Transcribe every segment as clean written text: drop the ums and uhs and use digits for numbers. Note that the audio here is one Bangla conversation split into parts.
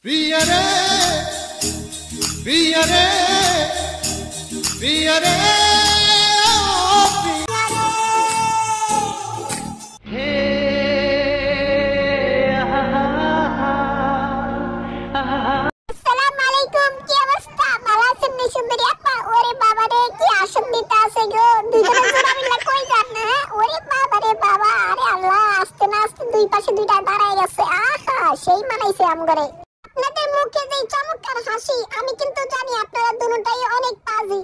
প্রিয়া রে প্রিয়া রে প্রিয়া রে সেই মানাইছে আমগরে আপনাদের মুখে যে চমৎকার হাসি আমি কিন্তু জানি আপনারা দুটোটাই অনেক পাজি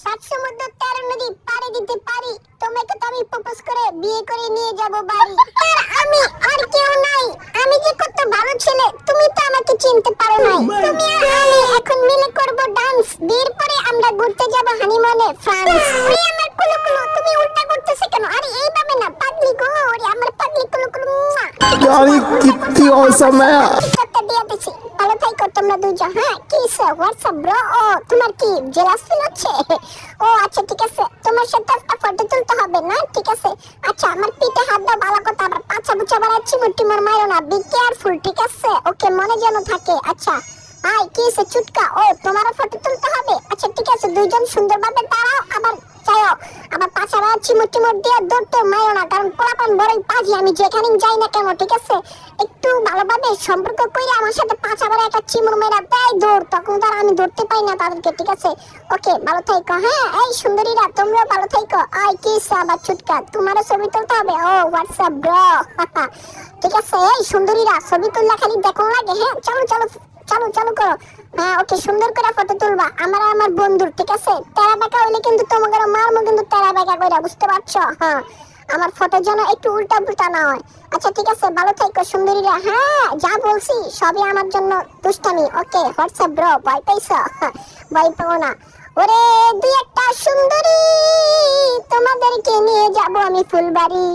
সাত সমুদ্র 13 নদী পাড়ি দিতে পারি তোমাকে তো আমি প্রপোজ করে বিয়ে করে নিয়ে যাব বাড়ি আর আমি আর কেউ নাই আমি যে কত ভালো ছেলে তুমি তো আমাকে চিনতে পারো নাই তুমি আর আমি এখন মিলে করব ডান্স বিয়ের পরে আমরা ঘুরতে যাব হানিমুনে ফ্রান্স ওরে আমার কুলুকুলু তুমি উল্টা করতেছ কেন আরে এইভাবে না পাগলি গো ওরে আমার পাগলি কুলুকুলু यार कितनी औसम है ভালো থাকো তোমরা দুইজন হ্যাঁ কি স্যার হোয়াটসঅ্যাপ ব্রো ও তোমার কি জেলাস ফিল হচ্ছে ও আচ্ছা ঠিক আছে তোমার সাথে একটা ফটো তুলতে হবে না ঠিক আছে আচ্ছা আমার পিঠে হাত দাও ভালো কথা আবার পাছা বুচা বাড়াচ্ছি মুটি মার মারো না বি কেয়ারফুল ঠিক আছে ওকে মনে যেন থাকে আচ্ছা হাই কি সে চুটকা ও তোমারও ফটো তুলতে হবে আচ্ছা ঠিক আছে দুইজন সুন্দরভাবে দাঁড়াও আবার চাইও আবার পাছা বাড়াচ্ছি মুটি মুট দিয়ে দৌড়তে মারো না কারণ পোলাপান বড়ই পাজি আমি যেখানেই যাই না কেন ঠিক আছে একটু ভালোভাবে সম্পর্ক কইরা আমার সাথে পাঁচ আবার একটা চিমুর মেরা দেয় দৌড় তখন তার আমি ধরতে পাই না তাদেরকে ঠিক আছে ওকে ভালো থাকো হ্যাঁ এই সুন্দরীরা তোমরাও ভালো থাকো আই কিস আবার চুটকা তোমারও ছবি তুলতে হবে ও হোয়াটসঅ্যাপ ব্রো ঠিক আছে এই সুন্দরীরা ছবি তুললে খালি দেখো লাগে হ্যাঁ চলো চলো চলো চলো করো হ্যাঁ ওকে সুন্দর করে ফটো তুলবা আমার বন্ধুর ঠিক আছে তেরা বেকা হইলে কিন্তু তোমাকে মারমু কিন্তু তেরা বেকা কইরা বুঝতে পারছো হ্যাঁ আমার ফটো যেন একটু উল্টা পুল্টা না হয় আচ্ছা ঠিক আছে ভালো থাকো সুন্দরীরা হ্যাঁ যা বলছি সবই আমার জন্য দুষ্টামি ওকে হোয়াটসঅ্যাপ ব্রো ভয় পাইছো ভয় পাও না ওরে দুই একটা সুন্দরী তোমাদেরকে নিয়ে যাব আমি ফুলবাড়ি।